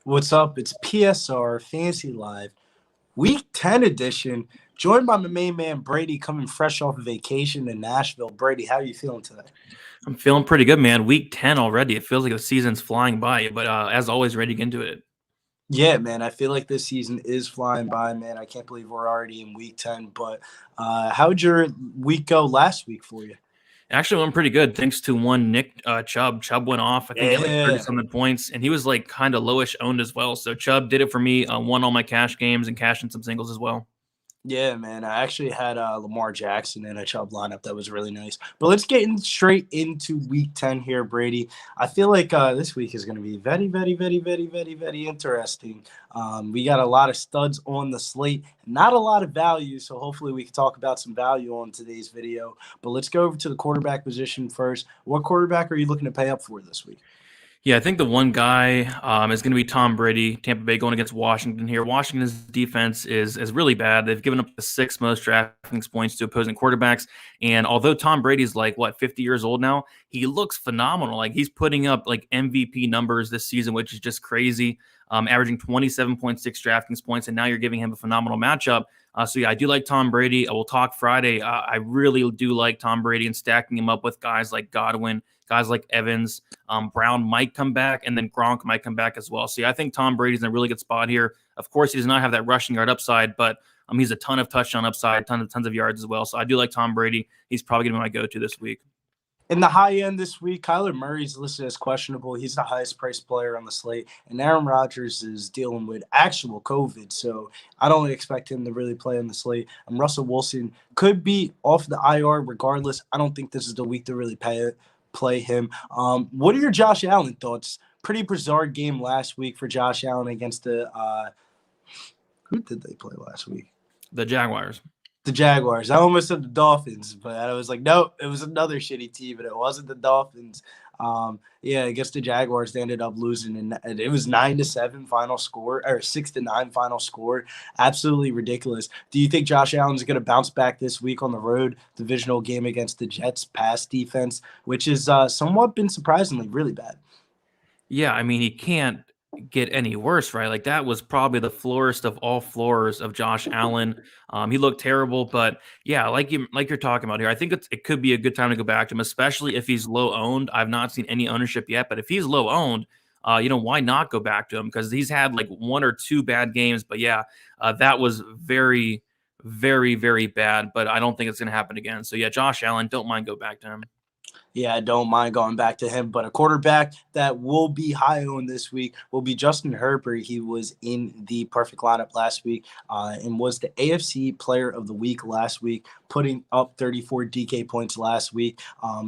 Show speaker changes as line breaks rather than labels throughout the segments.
What's up? It's PSR Fantasy Live, Week 10 edition, joined by my main man Brady, coming fresh off of vacation in Nashville. Brady, how are you feeling today?
I'm feeling pretty good, man. Week 10 already. It feels like the season's flying by, but as always, ready to get into it.
Yeah, man, I feel like this season is flying by, man. I can't believe we're already in Week 10, but how'd your week go last week for you?
Actually, went pretty good thanks to one Nick Chubb. Chubb went off. I think he had like 30
Yeah.
something points, and he was like kind of lowish owned as well. So Chubb did it for me. Won all my cash games and cashed in some singles as well.
Yeah, man. I actually had Lamar Jackson in a Chubb lineup that was really nice. But let's get straight into Week 10 here, Brady. I feel like this week is going to be very, very, very, very, very, very interesting. We got a lot of studs on the slate, not a lot of value. So hopefully we can talk about some value on today's video. But let's go over to the quarterback position first. What quarterback are you looking to pay up for this week?
Yeah, I think the one guy is going to be Tom Brady. Tampa Bay going against Washington here. Washington's defense is really bad. They've given up the sixth most DraftKings points to opposing quarterbacks. And although Tom Brady's like, 50 years old now, he looks phenomenal. Like he's putting up like MVP numbers this season, which is just crazy, averaging 27.6 DraftKings points. And now you're giving him a phenomenal matchup. So yeah, I do like Tom Brady. We'll talk Friday. I really do like Tom Brady and stacking him up with guys like Godwin, guys like Evans. Brown might come back, and then Gronk might come back as well. So yeah, I think Tom Brady's in a really good spot here. Of course, he does not have that rushing yard upside, but he's a ton of touchdown upside, tons of yards as well. So I do like Tom Brady. He's probably going to be my go-to this week.
In the high end this week, Kyler Murray's listed as questionable. He's the highest priced player on the slate. And Aaron Rodgers is dealing with actual COVID, so I don't expect him to really play on the slate. And Russell Wilson could be off the IR regardless. I don't think this is the week to really play him. What are your Josh Allen thoughts? Pretty bizarre game last week for Josh Allen against the who did they play last week?
The Jaguars.
The Jaguars. I almost said the Dolphins, but I was like, no, it was another shitty team, and it wasn't the Dolphins. I guess the Jaguars, they ended up losing, and it was 9-7 final score, or 6-9 final score. Absolutely ridiculous. Do you think Josh Allen's going to bounce back this week on the road? Divisional game against the Jets pass defense, which is somewhat been surprisingly really bad.
Yeah, I mean, he can't get any worse, right? Like that was probably the floorist of all floors of Josh Allen. He looked terrible, but yeah, like you're talking about here, I think it could be a good time to go back to him, especially if he's low owned. I've not seen any ownership yet, but if he's low owned, why not go back to him? Because he's had like one or two bad games, but yeah, that was very, very, very bad. But I don't think it's going to happen again. So yeah, Josh Allen, don't mind go back to him.
Yeah, I don't mind going back to him. But a quarterback that will be high on this week will be Justin Herbert. He was in the perfect lineup last week and was the AFC Player of the Week last week, putting up 34 DK points last week.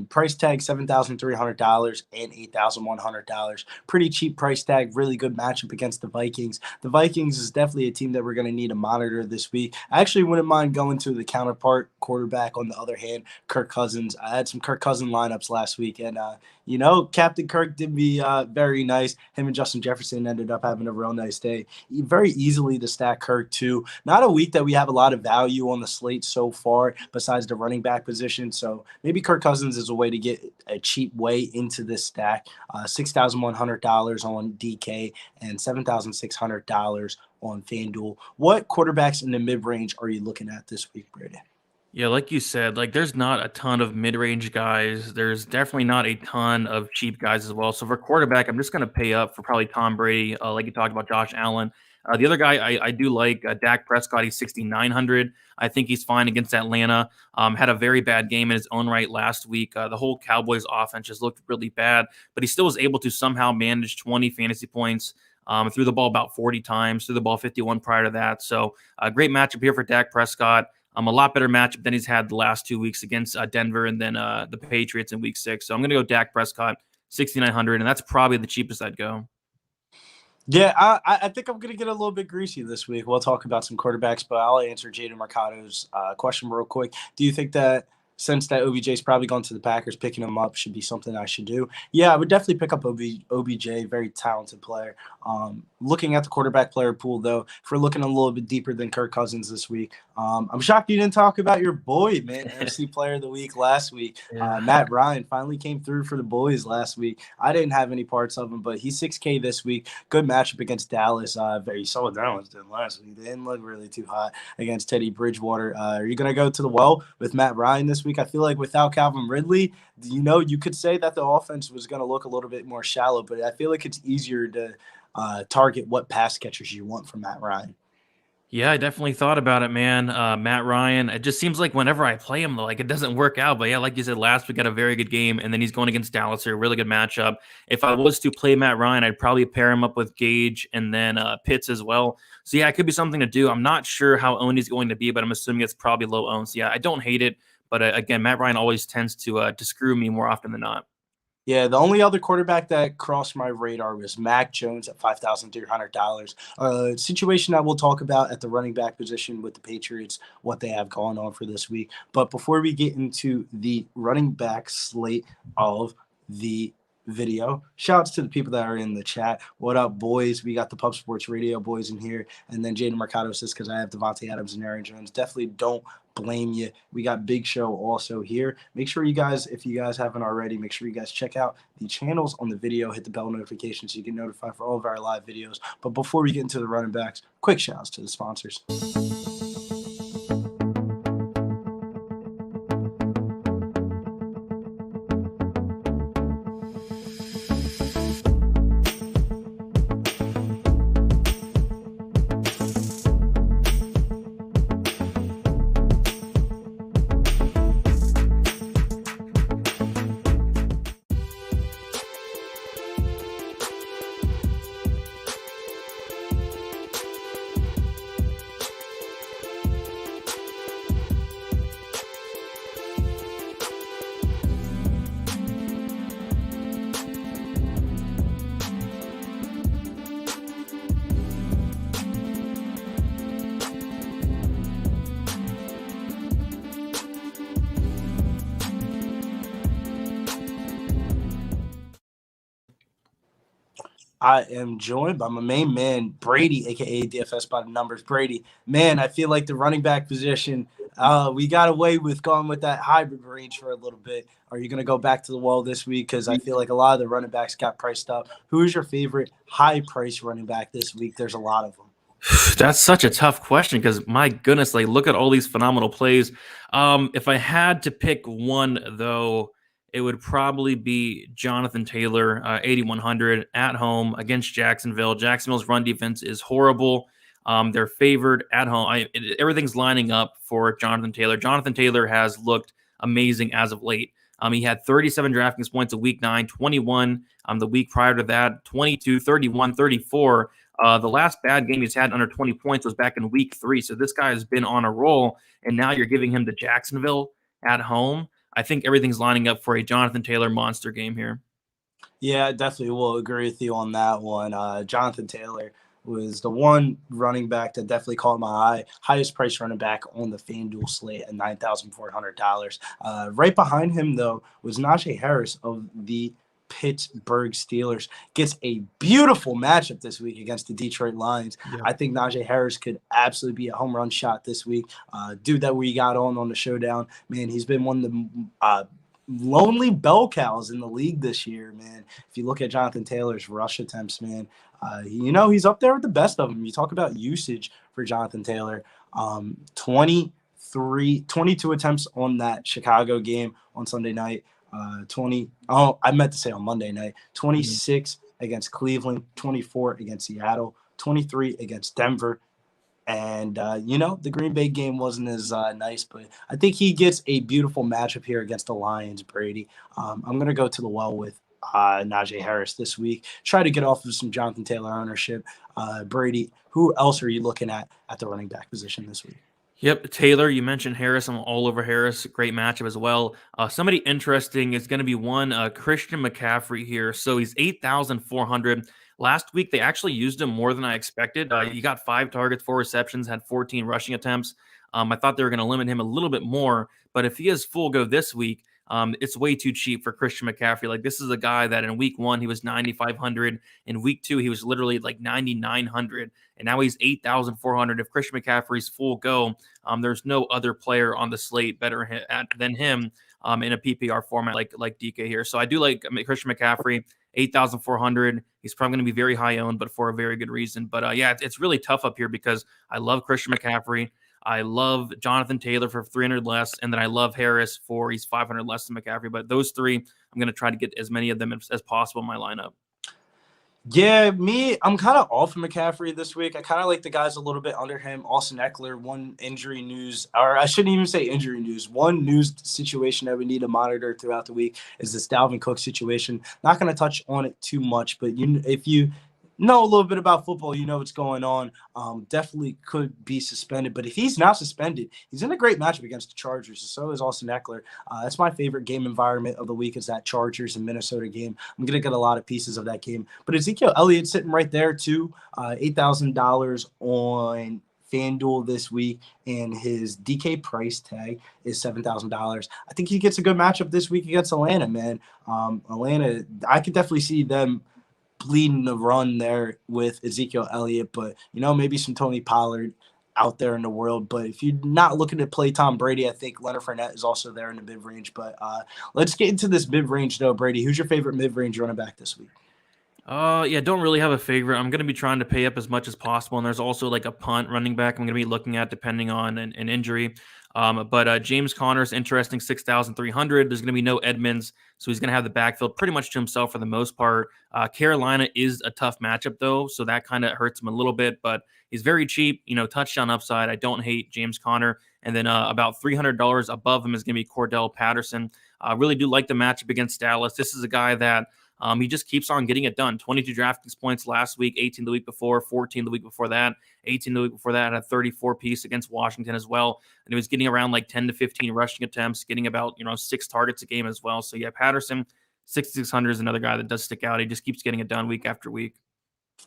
Price tag $7,300 and $8,100. Pretty cheap price tag. Really good matchup against the Vikings. The Vikings is definitely a team that we're going to need to monitor this week. I actually wouldn't mind going to the counterpart quarterback on the other hand, Kirk Cousins. I had some Kirk Cousins lineups last week, and Captain Kirk did me very nice. Him and Justin Jefferson ended up having a real nice day. Very easily to stack Kirk too. Not a week that we have a lot of value on the slate so far besides the running back position, so maybe Kirk Cousins is a way to get a cheap way into this stack. $6,100 on DK and $7,600 on FanDuel. What quarterbacks in the mid-range are you looking at this week, Brady?
Yeah, like you said, like there's not a ton of mid-range guys. There's definitely not a ton of cheap guys as well. So for quarterback, I'm just going to pay up for probably Tom Brady, like you talked about, Josh Allen. The other guy I do like, Dak Prescott. He's 6,900. I think he's fine against Atlanta. Had a very bad game in his own right last week. The whole Cowboys offense just looked really bad, but he still was able to somehow manage 20 fantasy points. Threw the ball about 40 times, threw the ball 51 prior to that. So a great matchup here for Dak Prescott. A lot better matchup than he's had the last 2 weeks against Denver and then the Patriots in week 6. So I'm going to go Dak Prescott, 6,900, and that's probably the cheapest I'd go.
Yeah, I think I'm going to get a little bit greasy this week. We'll talk about some quarterbacks, but I'll answer Jaden Mercado's question real quick. Do you think that since that OBJ's probably gone to the Packers, picking him up should be something I should do. Yeah, I would definitely pick up OBJ, very talented player. Looking at the quarterback player pool, though, if we're looking a little bit deeper than Kirk Cousins this week, I'm shocked you didn't talk about your boy, man, NFC Player of the Week last week.
Yeah.
Matt Ryan finally came through for the boys last week. I didn't have any parts of him, but he's 6K this week. Good matchup against Dallas. You saw what Dallas did last week. They didn't look really too hot against Teddy Bridgewater. Are you going to go to the well with Matt Ryan this week? I feel like without Calvin Ridley, you could say that the offense was going to look a little bit more shallow, but I feel like it's easier to target what pass catchers you want from Matt Ryan.
Yeah, I definitely thought about it, man. Matt Ryan, it just seems like whenever I play him, like it doesn't work out. But yeah, like you said, last week got a very good game, and then he's going against Dallas here, a really good matchup. If I was to play Matt Ryan, I'd probably pair him up with Gage and then Pitts as well. So yeah, it could be something to do. I'm not sure how owned he's going to be, but I'm assuming it's probably low owned. So yeah, I don't hate it, but again, Matt Ryan always tends to screw me more often than not.
Yeah, the only other quarterback that crossed my radar was Mac Jones at $5,300. A situation that we'll talk about at the running back position with the Patriots, what they have going on for this week. But before we get into the running back slate of the video, shouts to the people that are in the chat. What up, boys? We got the Pub Sports Radio boys in here. And then Jaden Mercado says, because I have Devontae Adams and Aaron Jones. Definitely don't blame you. We got Big Show also here. Make sure you guys, if you guys haven't already, make sure you guys check out the channels on the video, hit the bell notification so you get notified for all of our live videos. But before we get into the running backs, quick shouts to the sponsors. I am joined by my main man, Brady, a.k.a. DFS by the numbers. Brady, man, I feel like the running back position, we got away with going with that hybrid range for a little bit. Are you going to go back to the wall this week? Because I feel like a lot of the running backs got priced up. Who is your favorite high-price running back this week? There's a lot of them.
That's such a tough question because, my goodness, like look at all these phenomenal plays. If I had to pick one, though, it would probably be Jonathan Taylor, 8,100 at home against Jacksonville. Jacksonville's run defense is horrible. They're favored at home. Everything's lining up for Jonathan Taylor. Jonathan Taylor has looked amazing as of late. He had 37 DraftKings points in week 9, 21 the week prior to that, 22, 31, 34. The last bad game he's had under 20 points was back in week 3. So this guy has been on a roll, and now you're giving him to Jacksonville at home. I think everything's lining up for a Jonathan Taylor monster game here.
Yeah, I definitely will agree with you on that one. Jonathan Taylor was the one running back that definitely caught my eye. Highest price running back on the FanDuel slate at $9,400. Right behind him, though, was Najee Harris of the Pittsburgh Steelers. Gets a beautiful matchup this week against the Detroit Lions. Yeah. I think Najee Harris could absolutely be a home run shot this week. Dude that we got on the showdown, man, he's been one of the lonely bell cows in the league this year, man. If you look at Jonathan Taylor's rush attempts, man, he's up there with the best of them. You talk about usage for Jonathan Taylor. 22 attempts on that Chicago game on Sunday night. I meant to say on Monday night, 26 against Cleveland, 24 against Seattle, 23 against Denver. And, the Green Bay game wasn't as nice, but I think he gets a beautiful matchup here against the Lions, Brady. I'm going to go to the well with Najee Harris this week. Try to get off of some Jonathan Taylor ownership. Brady, who else are you looking at the running back position this week?
Yep, Taylor, you mentioned Harris. I'm all over Harris. Great matchup as well. Somebody interesting is going to be one Christian McCaffrey here. So he's 8,400. Last week, they actually used him more than I expected. He got 5 targets, 4 receptions, had 14 rushing attempts. I thought they were going to limit him a little bit more, but if he has full go this week, it's way too cheap for Christian McCaffrey. Like, this is a guy that in week 1 he was 9,500. In week 2 he was literally like 9,900, and now he's 8,400. If Christian McCaffrey's full go, there's no other player on the slate better than him in a PPR format like DK here. So I do like Christian McCaffrey. 8,400. He's probably going to be very high owned, but for a very good reason. But it's really tough up here because I love Christian McCaffrey. I love Jonathan Taylor for 300 less, and then I love Harris for he's 500 less than McCaffrey. But those three, I'm going to try to get as many of them as possible in my lineup.
Yeah, I'm kind of off of McCaffrey this week. I kind of like the guys a little bit under him. Austin Eckler, one injury news, or I shouldn't even say injury news. One news situation that we need to monitor throughout the week is this Dalvin Cook situation. Not going to touch on it too much, but if you know a little bit about football, you know what's going on. Definitely could be suspended. But if he's not suspended, he's in a great matchup against the Chargers. So is Austin Eckler. That's my favorite game environment of the week is that Chargers and Minnesota game. I'm going to get a lot of pieces of that game. But Ezekiel Elliott sitting right there too. $8,000 on FanDuel this week, and his DK price tag is $7,000. I think he gets a good matchup this week against Atlanta, man. Atlanta, I could definitely see them bleeding the run there with Ezekiel Elliott, but maybe some Tony Pollard out there in the world. But if you're not looking to play Tom Brady, I think Leonard Fournette is also there in the mid-range. But let's get into this mid-range though. Brady, who's your favorite mid-range running back this week?
Don't really have a favorite. I'm going to be trying to pay up as much as possible, and there's also like a punt running back I'm going to be looking at depending on an injury. But James Conner's interesting, 6,300. There's going to be no Edmonds, so he's going to have the backfield pretty much to himself for the most part. Carolina is a tough matchup, though, so that kind of hurts him a little bit, but he's very cheap, touchdown upside. I don't hate James Conner. And then about $300 above him is going to be Cordell Patterson. I really do like the matchup against Dallas. This is a guy that he just keeps on getting it done. 22 DraftKings points last week, 18 the week before, 14 the week before that, 18 the week before that, had a 34 piece against Washington as well. And he was getting around like 10 to 15 rushing attempts, getting about 6 targets a game as well. So yeah, Patterson, 6,600 is another guy that does stick out. He just keeps getting it done week after week.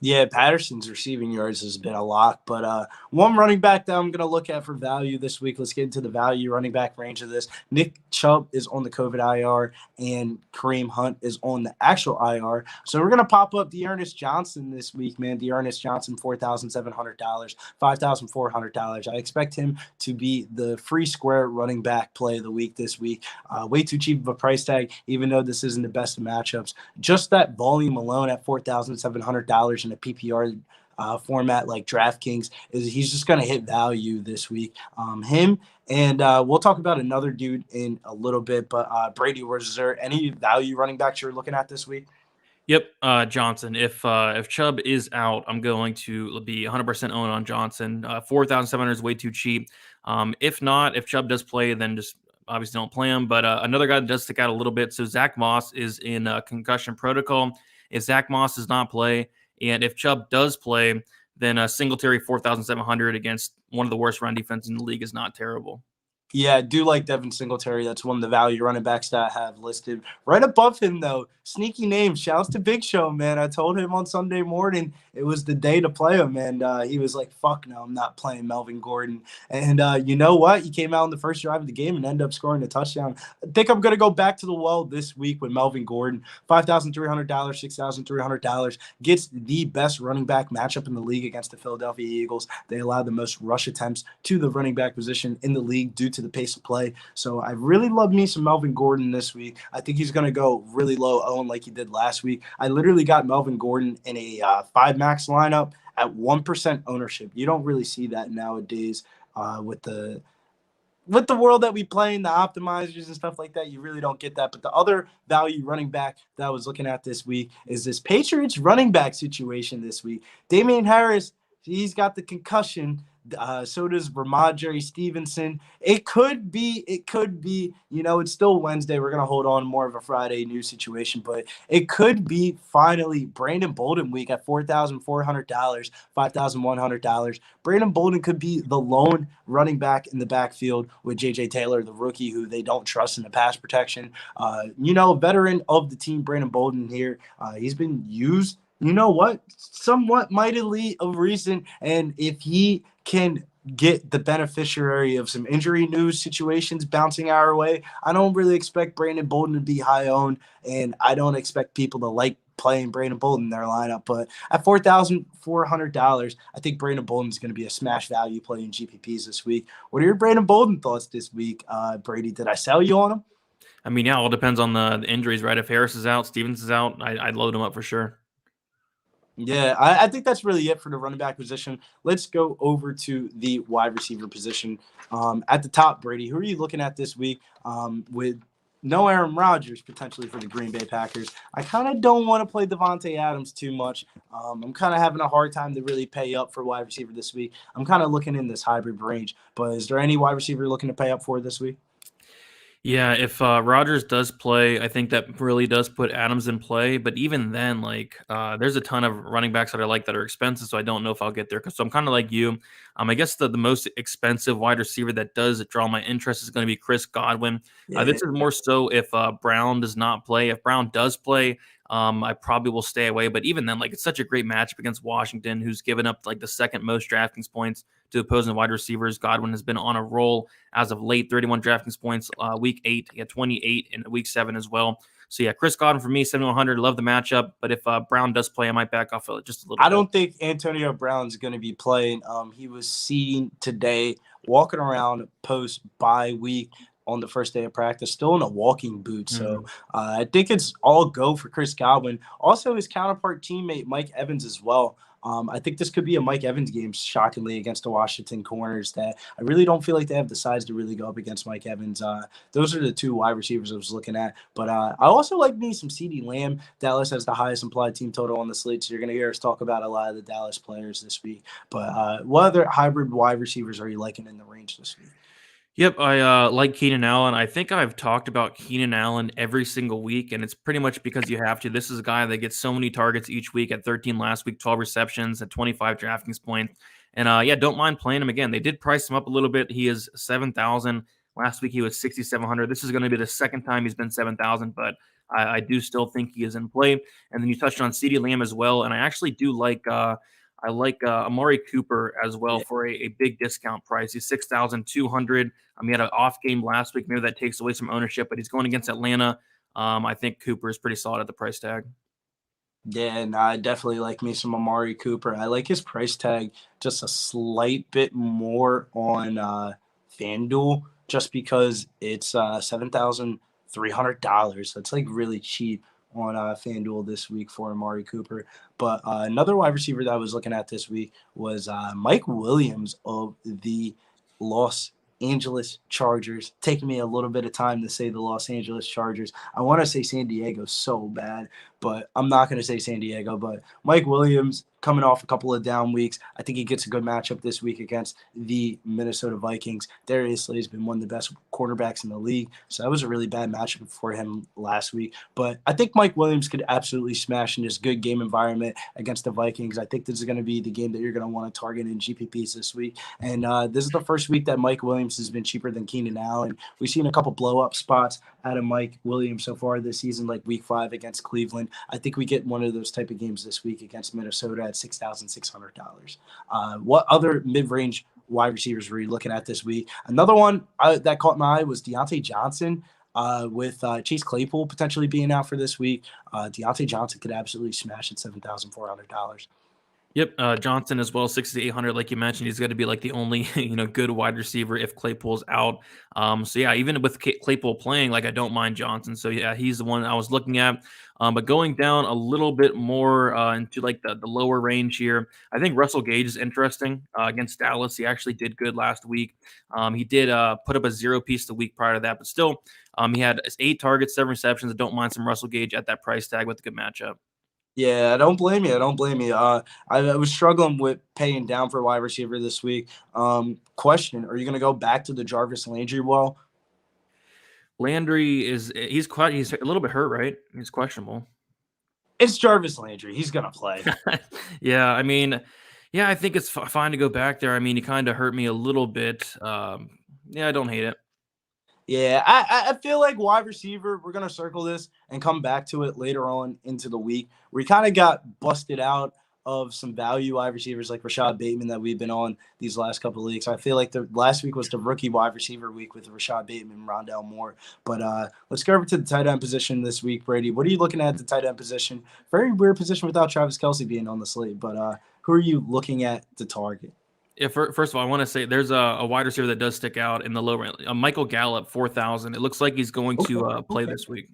Yeah, Patterson's receiving yards has been a lot, but one running back that I'm going to look at for value this week. Let's get into the value running back range of this. Nick Chubb is on the COVID IR, and Kareem Hunt is on the actual IR. So we're going to pop up Dearness Johnson this week, man. Dearness Johnson, $4,700, $5,400. I expect him to be the free square running back play of the week this week. Way too cheap of a price tag, even though this isn't the best of matchups. Just that volume alone at $4,700 in a PPR format like DraftKings he's just going to hit value this week. Him and we'll talk about another dude in a little bit, but Brady, was there any value running backs you're looking at this week?
Yep, Johnson. If Chubb is out, I'm going to be 100% owned on Johnson. 4,700 is way too cheap. If not, if Chubb does play, then just obviously don't play him. But another guy that does stick out a little bit. So Zach Moss is in concussion protocol. If Zach Moss does not play, and if Chubb does play, then Singletary 4,700 against one of the worst run defenses in the league is not terrible.
Yeah, I do like Devin Singletary. That's one of the value running backs that I have listed. Right above him, though, sneaky name. Shouts to Big Show, man. I told him on Sunday morning it was the day to play him, and he was like, fuck no, I'm not playing Melvin Gordon. And you know what? He came out in the first drive of the game and ended up scoring a touchdown. I think I'm going to go back to the well this week with Melvin Gordon. $5,300, $6,300. Gets the best running back matchup in the league against the Philadelphia Eagles. They allow the most rush attempts to the running back position in the league due to the pace of play. So I really love me some Melvin Gordon this week. I think he's going to go really low owned like he did last week. I literally got Melvin Gordon in a 5-max lineup at 1% ownership. You don't really see that nowadays with the world that we play in, the optimizers and stuff like that. You really don't get that. But the other value running back that I was looking at this week is this Patriots running back situation this week. Damian Harris, he's got the concussion. So does Ramondre Stevenson. It could be, it's still Wednesday. We're going to hold on more of a Friday news situation, but it could be finally Brandon Bolden week at $4,400, $5,100. Brandon Bolden could be the lone running back in the backfield with J.J. Taylor, the rookie who they don't trust in the pass protection. Veteran of the team, Brandon Bolden here. He's been used, somewhat mightily of recent. And if he can get the beneficiary of some injury news situations bouncing our way. I don't really expect Brandon Bolden to be high owned, and I don't expect people to like playing Brandon Bolden in their lineup. But at $4,400, I think Brandon Bolden is going to be a smash value play in GPPs this week. What are your Brandon Bolden thoughts this week, Brady? Did I sell you on him?
I mean, yeah, it all depends on the injuries, right? If Harris is out, Stevens is out, I'd load him up for sure.
Yeah, I think that's really it for the running back position. Let's go over to the wide receiver position. At the top, Brady, who are you looking at this week with no Aaron Rodgers potentially for the Green Bay Packers? I kind of don't want to play Devontae Adams too much. I'm kind of having a hard time to really pay up for wide receiver this week. I'm kind of looking in this hybrid range, but is there any wide receiver you're looking to pay up for this week?
Yeah, if Rodgers does play, I think that really does put Adams in play. But even then, there's a ton of running backs that I like that are expensive, so I don't know if I'll get there. So I'm kind of like you. I guess the most expensive wide receiver that does draw my interest is going to be Chris Godwin.
Yeah.
This is more so if Brown does not play. If Brown does play, I probably will stay away. But even then, it's such a great matchup against Washington, who's given up the second most DraftKings points to opposing wide receivers. Godwin has been on a roll as of late, 31 DraftKings points week 8. He had 28 in week 7 as well. So, yeah, Chris Godwin for me, 7,100. Love the matchup. But if Brown does play, I might back off just a little bit.
I don't think Antonio Brown's going to be playing. He was seen today walking around post bye week on the first day of practice, still in a walking boot. So I think it's all go for Chris Godwin. Also, his counterpart teammate, Mike Evans, as well. I think this could be a Mike Evans game, shockingly, against the Washington corners that I really don't feel like they have the size to really go up against Mike Evans. Those are the two wide receivers I was looking at. But I also like me some CeeDee Lamb. Dallas has the highest implied team total on the slate, so you're going to hear us talk about a lot of the Dallas players this week. But what other hybrid wide receivers are you liking in the range this week?
Yep, I like Keenan Allen. I think I've talked about Keenan Allen every single week, and it's pretty much because you have to. This is a guy that gets so many targets each week at 13 last week, 12 receptions, at 25 DraftKings points. And yeah, don't mind playing him again. They did price him up a little bit. He is 7,000. Last week he was 6,700. This is going to be the second time he's been 7,000, but I do still think he is in play. And then you touched on CeeDee Lamb as well, and I actually do like Amari Cooper as well for a big discount price. He's 6,200. He had an off game last week. Maybe that takes away some ownership, but he's going against Atlanta. I think Cooper is pretty solid at the price tag.
Yeah, and I definitely like me some Amari Cooper. I like his price tag just a slight bit more on FanDuel just because it's $7,300. That's really cheap on FanDuel this week for Amari Cooper. But another wide receiver that I was looking at this week was Mike Williams of the Los Angeles Chargers. Taking me a little bit of time to say the Los Angeles Chargers. I want to say San Diego so bad, but I'm not going to say San Diego. But Mike Williams coming off a couple of down weeks. I think he gets a good matchup this week against the Minnesota Vikings. Darius Slay has been one of the best quarterbacks in the league, so that was a really bad matchup for him last week. But I think Mike Williams could absolutely smash in this good game environment against the Vikings. I think this is going to be the game that you're going to want to target in GPPs this week. And this is the first week that Mike Williams has been cheaper than Keenan Allen. We've seen a couple blow-up spots out of Mike Williams so far this season, like week 5 against Cleveland. I think we get one of those type of games this week against Minnesota at $6,600. What other mid-range wide receivers were you looking at this week? Another one that caught my eye was Deontay Johnson. With Chase Claypool potentially being out for this week, Deontay Johnson could absolutely smash at $7,400.
Yep, Johnson as well, 6,800. Like you mentioned, he's going to be the only good wide receiver if Claypool's out. So yeah, even with Claypool playing, I don't mind Johnson. So yeah, he's the one I was looking at. But going down a little bit more into the lower range here, I think Russell Gage is interesting against Dallas. He actually did good last week. He did put up a 0 piece the week prior to that, but still, he had 8 targets, 7 receptions. I don't mind some Russell Gage at that price tag with a good matchup.
Yeah, I don't blame you. I was struggling with paying down for wide receiver this week. Question: are you going to go back to the Jarvis Landry wall?
Landry he's a little bit hurt, right? He's questionable.
It's Jarvis Landry. He's going to play.
Yeah, I think it's fine to go back there. He kind of hurt me a little bit. Yeah, I don't hate it.
Yeah, I feel like wide receiver, we're going to circle this and come back to it later on into the week. We kind of got busted out of some value wide receivers like Rashad Bateman that we've been on these last couple of weeks. I feel like the last week was the rookie wide receiver week with Rashad Bateman and Rondell Moore. But let's go over to the tight end position this week, Brady. What are you looking at the tight end position? Very weird position without Travis Kelce being on the slate. But who are you looking at to target?
Yeah, first of all, I want to say there's a wide receiver that does stick out in the low range. Michael Gallup, 4,000. It looks like he's going to play this week.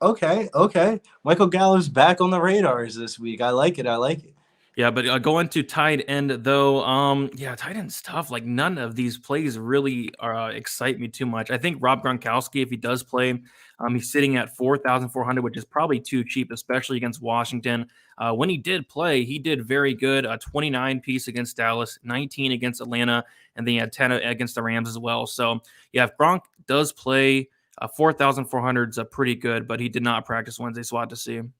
Okay. Michael Gallup's back on the radars this week. I like it.
Yeah, but going to tight end though, tight end's tough. Like none of these plays really excite me too much. I think Rob Gronkowski, if he does play, he's sitting at 4,400, which is probably too cheap, especially against Washington. When he did play, he did very good. 29 piece against Dallas, 19 against Atlanta, and then he had 10 against the Rams as well. So yeah, if Gronk does play, 4,400 is pretty good, but he did not practice Wednesday, so I had to see him.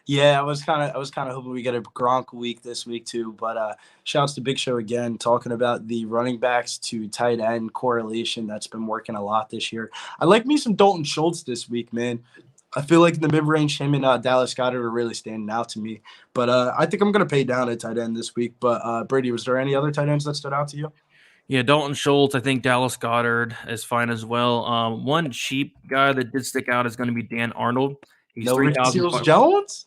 Yeah, I was kind of hoping we get a Gronk week this week too. But shouts to Big Show again, talking about the running backs to tight end correlation that's been working a lot this year. I like me some Dalton Schultz this week, man. I feel like in the mid-range, him and Dallas Goedert are really standing out to me. But I think I'm going to pay down at tight end this week. But Brady, was there any other tight ends that stood out to you?
Yeah, Dalton Schultz. I think Dallas Goedert is fine as well. One cheap guy that did stick out is going to be Dan Arnold.
He's no Ricky Seals-Jones?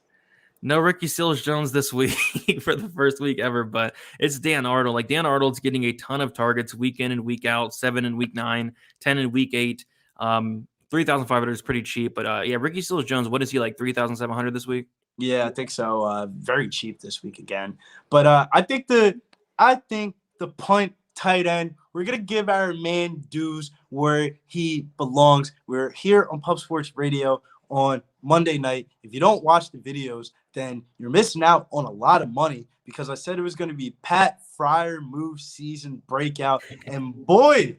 No Ricky Seals-Jones this week for the first week ever, but it's Dan Arnold. Like Dan Arnold's getting a ton of targets week in and week out, 7 in week 9, 10 in week 8. 3,500 is pretty cheap, but Ricky Seals-Jones, what is he like, 3,700 this week?
Yeah, I think so. Very cheap this week again. But I think the punt tight end, we're gonna give our man dues where he belongs. We're here on Pub Sports Radio on Monday night. If you don't watch the videos, then you're missing out on a lot of money because I said it was going to be Pat Freiermuth season breakout. And boy,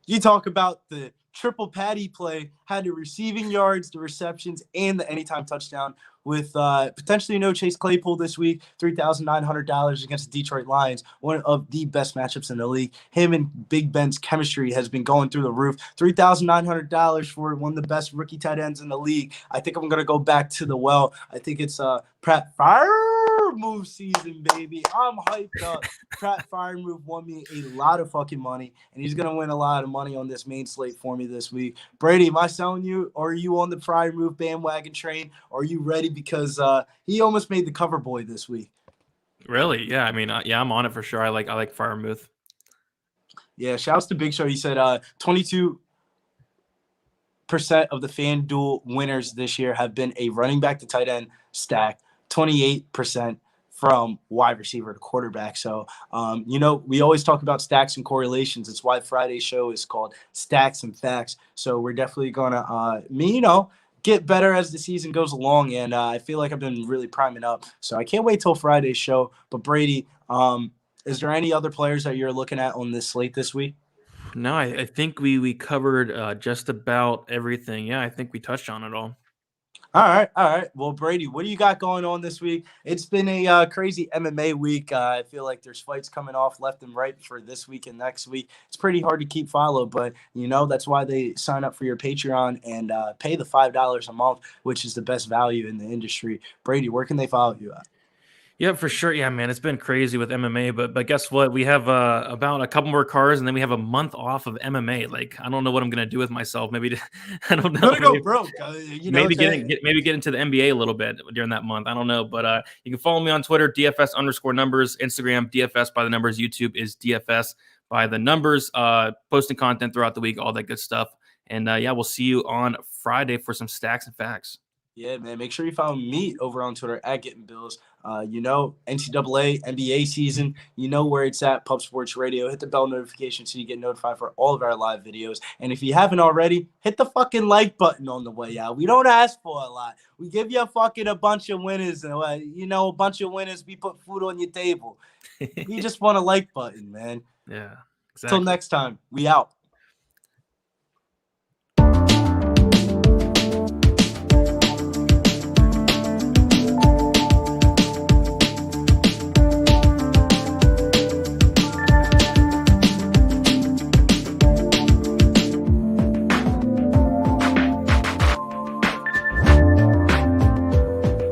you talk about the triple patty play, had the receiving yards, the receptions, and the anytime touchdown with potentially no Chase Claypool this week, $3,900 against the Detroit Lions, one of the best matchups in the league. Him and Big Ben's chemistry has been going through the roof. $3,900 for one of the best rookie tight ends in the league. I think I'm going to go back to the well. I think it's Pat Freiermuth season, baby. I'm hyped up. Pat Freiermuth won me a lot of fucking money, and he's going to win a lot of money on this main slate for me this week. Brady, am I selling you, or are you on the Freiermuth bandwagon train? Are you ready? Because he almost made the cover boy this week.
Really? Yeah. I mean, I'm on it for sure. I like Freiermuth.
Yeah. Shouts to Big Show. He said 22% of the FanDuel winners this year have been a running back to tight end stack. 28% from wide receiver to quarterback. So, we always talk about stacks and correlations. It's why Friday's show is called Stacks and Facts. So we're definitely going to, get better as the season goes along. And I feel like I've been really priming up. So I can't wait till Friday's show. But Brady, is there any other players that you're looking at on this slate this week?
No, I think we covered just about everything. Yeah, I think we touched on it all.
All right. Well, Brady, what do you got going on this week? It's been a crazy MMA week. I feel like there's fights coming off left and right for this week and next week. It's pretty hard to keep follow, but, that's why they sign up for your Patreon and pay the $5 a month, which is the best value in the industry. Brady, where can they follow you at?
Yeah, for sure. Yeah, man, it's been crazy with MMA, but guess what? We have about a couple more cars, and then we have a month off of MMA. Like, I don't know what I'm gonna do with myself. Maybe I don't know.
Gonna go broke.
Maybe get into the NBA a little bit during that month. I don't know, but you can follow me on Twitter, DFS_numbers, Instagram, DFS by the numbers, YouTube is DFS by the numbers. Posting content throughout the week, all that good stuff. And we'll see you on Friday for some stacks and facts.
Yeah, man. Make sure you follow me over on Twitter at Getting Bills. NCAA, NBA season, where it's at, Pub Sports Radio. Hit the bell notification so you get notified for all of our live videos. And if you haven't already, hit the fucking like button on the way out. We don't ask for a lot. We give you a bunch of winners. And, a bunch of winners, we put food on your table. We just want a like button, man.
Yeah,
exactly. Till next time, we out.